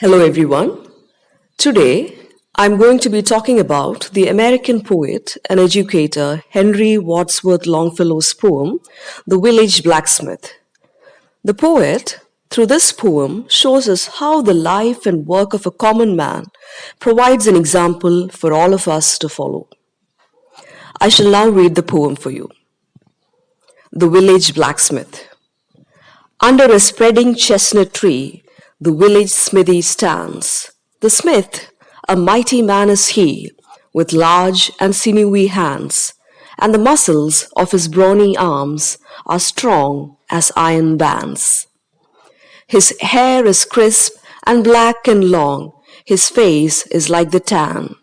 Hello everyone. Today I'm going to be talking about the American poet and educator Henry Wadsworth Longfellow's poem, The Village Blacksmith. The poet, through this poem, shows us how the life and work of a common man provides an example for all of us to follow. I shall now read the poem for you. The Village Blacksmith. Under a spreading chestnut tree, the village smithy stands. The smith, a mighty man is he, with large and sinewy hands, and the muscles of his brawny arms are strong as iron bands. His hair is crisp and black and long, his face is like the tan.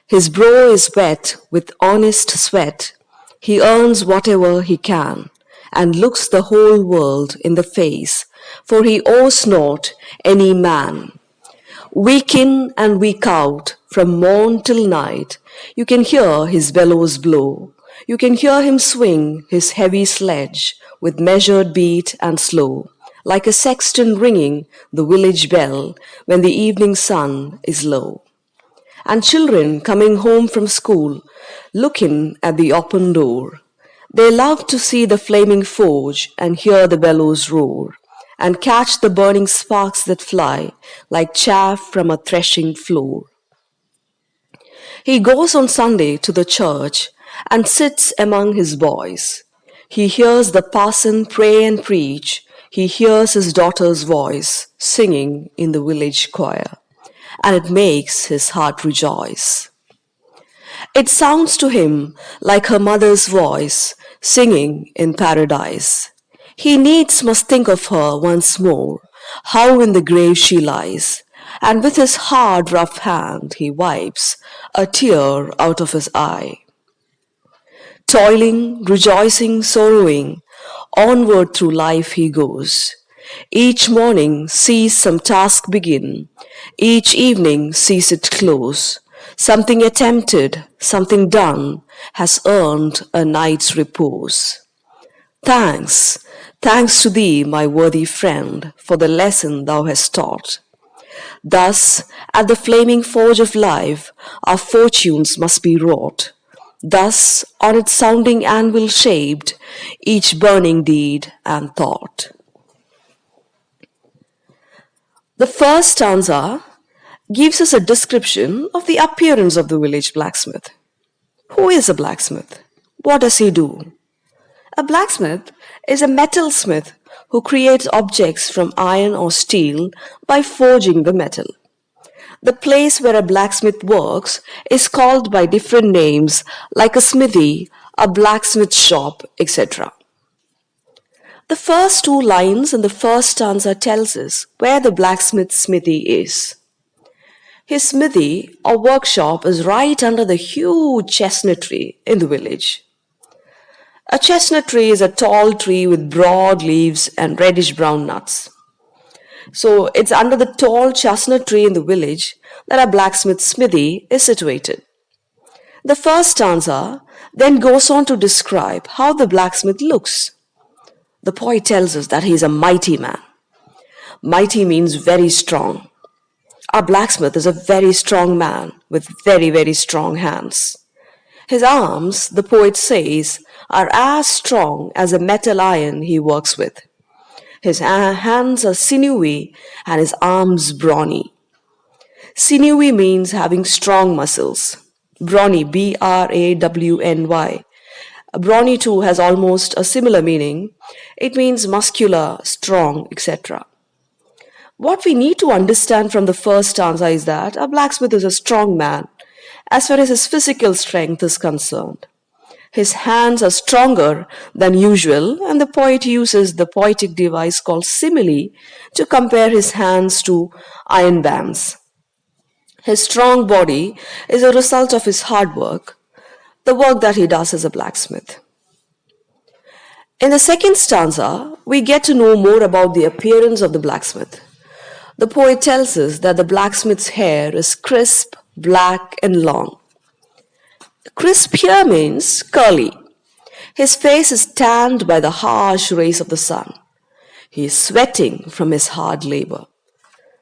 His brow is wet with honest sweat, he earns whatever he can, and looks the whole world in the face, for he owes not any man. Week in and week out, from morn till night, you can hear his bellows blow. You can hear him swing his heavy sledge with measured beat and slow, like a sexton ringing the village bell when the evening sun is low. And children coming home from school look in at the open door. They love to see the flaming forge and hear the bellows roar, and catch the burning sparks that fly like chaff from a threshing floor. He goes on Sunday to the church and sits among his boys. He hears the parson pray and preach. He hears his daughter's voice singing in the village choir, and it makes his heart rejoice. It sounds to him like her mother's voice singing in paradise. He needs must think of her once more, how in the grave she lies, and with his hard rough hand he wipes a tear out of his eye. Toiling, rejoicing, sorrowing, onward through life he goes. Each morning sees some task begin, each evening sees it close. Something attempted, something done, has earned a night's repose. Thanks, thanks to thee, my worthy friend, for the lesson thou hast taught. Thus, at the flaming forge of life, our fortunes must be wrought. Thus, on its sounding anvil shaped, each burning deed and thought. The first stanza gives us a description of the appearance of the village blacksmith. Who is a blacksmith? What does he do? A blacksmith is a metalsmith who creates objects from iron or steel by forging the metal. The place where a blacksmith works is called by different names like a smithy, a blacksmith shop, etc. The first two lines in the first stanza tells us where the blacksmith's smithy is. His smithy or workshop is right under the huge chestnut tree in the village. A chestnut tree is a tall tree with broad leaves and reddish-brown nuts. So it's under the tall chestnut tree in the village that a blacksmith's smithy is situated. The first stanza then goes on to describe how the blacksmith looks. The poet tells us that he is a mighty man. Mighty means very strong. Our blacksmith is a very strong man with very, very strong hands. His arms, the poet says, are as strong as a metal iron he works with. His hands are sinewy and his arms brawny. Sinewy means having strong muscles. Brawny, B-R-A-W-N-Y. Brawny too has almost a similar meaning. It means muscular, strong, etc. What we need to understand from the first stanza is that a blacksmith is a strong man as far as his physical strength is concerned. His hands are stronger than usual, and the poet uses the poetic device called simile to compare his hands to iron bands. His strong body is a result of his hard work, the work that he does as a blacksmith. In the second stanza, we get to know more about the appearance of the blacksmith. The poet tells us that the blacksmith's hair is crisp, black, and long. Crisp here means curly. His face is tanned by the harsh rays of the sun. He is sweating from his hard labor.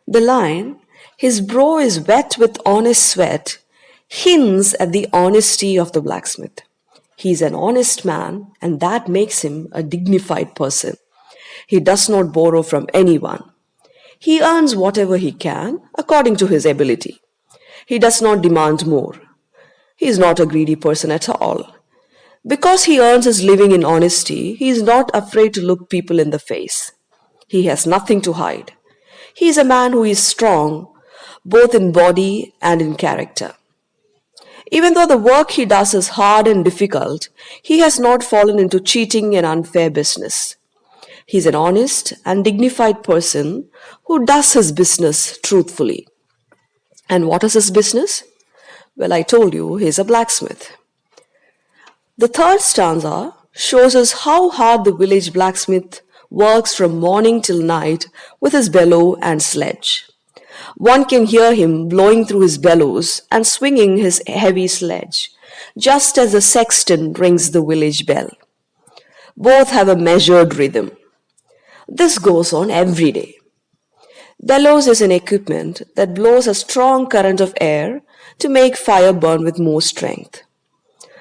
The line, His brow is wet with honest sweat, hints at the honesty of the blacksmith. He's an honest man, and that makes him a dignified person. He does not borrow from anyone. He earns whatever he can according to his ability. He does not demand more. He is not a greedy person at all. Because he earns his living in honesty, he is not afraid to look people in the face. He has nothing to hide. He is a man who is strong, both in body and in character. Even though the work he does is hard and difficult, he has not fallen into cheating and unfair business. He is an honest and dignified person who does his business truthfully. And what is his business? Well, I told you, he is a blacksmith. The third stanza shows us how hard the village blacksmith works from morning till night with his bellow and sledge. One can hear him blowing through his bellows and swinging his heavy sledge, just as the sexton rings the village bell. Both have a measured rhythm. This goes on every day. Bellows is an equipment that blows a strong current of air to make fire burn with more strength.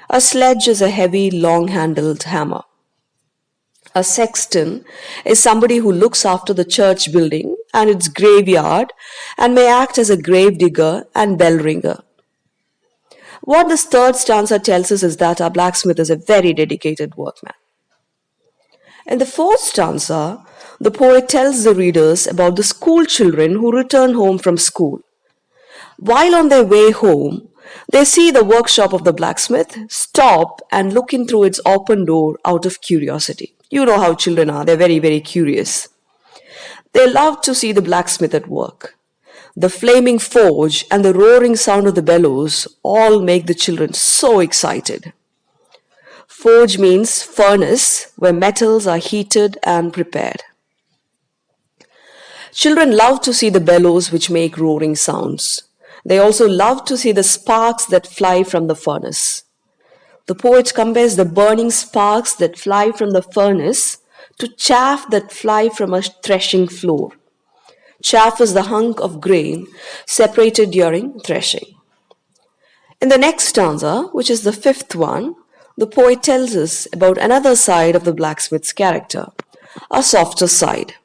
A sledge is a heavy, long-handled hammer. A sexton is somebody who looks after the church building and its graveyard and may act as a grave digger and bell ringer. What this third stanza tells us is that our blacksmith is a very dedicated workman. In the fourth stanza, the poet tells the readers about the school children who return home from school. While on their way home, they see the workshop of the blacksmith, stop and look in through its open door out of curiosity. You know how children are, they're very, very curious. They love to see the blacksmith at work. The flaming forge and the roaring sound of the bellows all make the children so excited. Forge means furnace where metals are heated and prepared. Children love to see the bellows which make roaring sounds. They also love to see the sparks that fly from the furnace. The poet compares the burning sparks that fly from the furnace to chaff that fly from a threshing floor. Chaff is the hunk of grain separated during threshing. In the next stanza, which is the fifth one, the poet tells us about another side of the blacksmith's character, a softer side.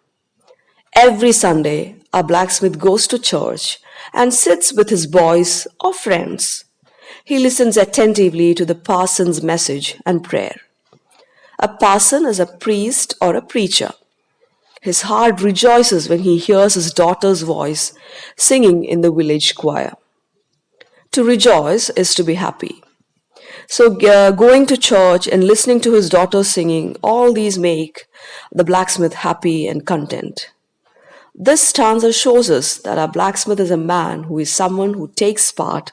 Every Sunday, a blacksmith goes to church and sits with his boys or friends. He listens attentively to the parson's message and prayer. A parson is a priest or a preacher. His heart rejoices when he hears his daughter's voice singing in the village choir. To rejoice is to be happy. So going to church and listening to his daughter singing, all these make the blacksmith happy and content. This stanza shows us that our blacksmith is a man who is someone who takes part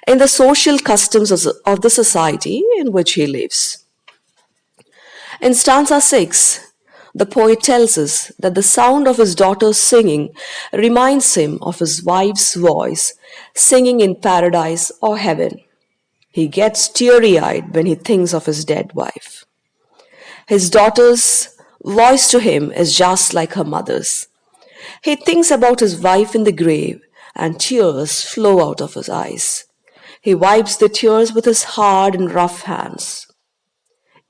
in the social customs of the society in which he lives. In stanza 6, the poet tells us that the sound of his daughter's singing reminds him of his wife's voice singing in paradise or heaven. He gets teary-eyed when he thinks of his dead wife. His daughter's voice to him is just like her mother's. He thinks about his wife in the grave and tears flow out of his eyes. He wipes the tears with his hard and rough hands.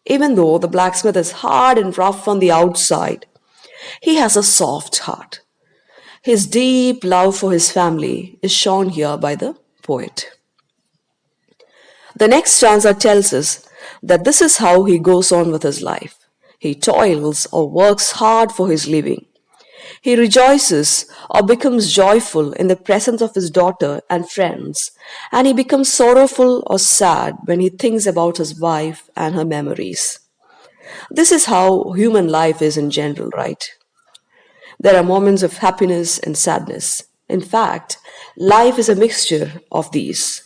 Even though the blacksmith is hard and rough on the outside, he has a soft heart. His deep love for his family is shown here by the poet. The next stanza tells us that this is how he goes on with his life. He toils or works hard for his living. He rejoices or becomes joyful in the presence of his daughter and friends, and he becomes sorrowful or sad when he thinks about his wife and her memories. This is how human life is in general, right? There are moments of happiness and sadness. In fact, life is a mixture of these.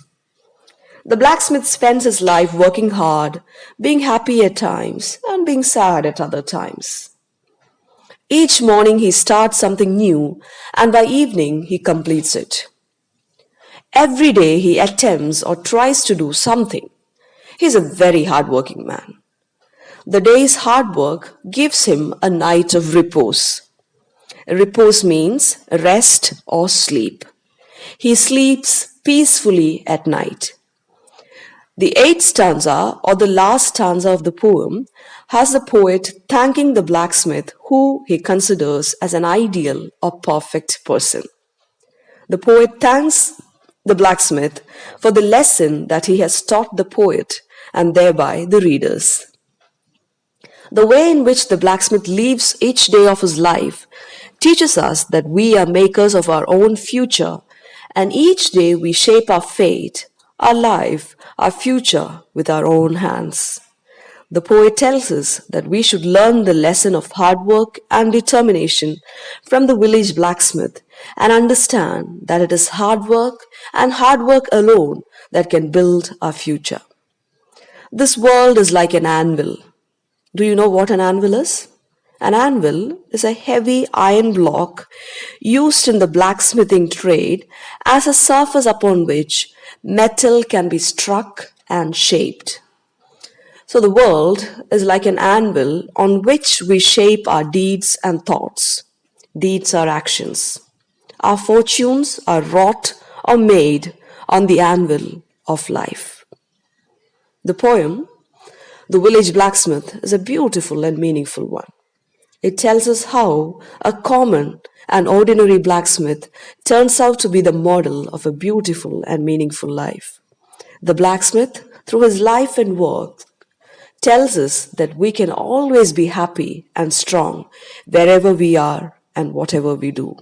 The blacksmith spends his life working hard, being happy at times, and being sad at other times. Each morning he starts something new, and by evening he completes it. Every day he attempts or tries to do something. He is a very hard-working man. The day's hard work gives him a night of repose. Repose means rest or sleep. He sleeps peacefully at night. The eighth stanza, or the last stanza of the poem, has the poet thanking the blacksmith who he considers as an ideal or perfect person. The poet thanks the blacksmith for the lesson that he has taught the poet and thereby the readers. The way in which the blacksmith lives each day of his life teaches us that we are makers of our own future, and each day we shape our fate, our life, our future with our own hands. The poet tells us that we should learn the lesson of hard work and determination from the village blacksmith and understand that it is hard work and hard work alone that can build our future. This world is like an anvil. Do you know what an anvil is? An anvil is a heavy iron block used in the blacksmithing trade as a surface upon which metal can be struck and shaped. So the world is like an anvil on which we shape our deeds and thoughts. Deeds are actions. Our fortunes are wrought or made on the anvil of life. The poem, The Village Blacksmith, is a beautiful and meaningful one. It tells us how a common and ordinary blacksmith turns out to be the model of a beautiful and meaningful life. The blacksmith, through his life and work, tells us that we can always be happy and strong wherever we are and whatever we do.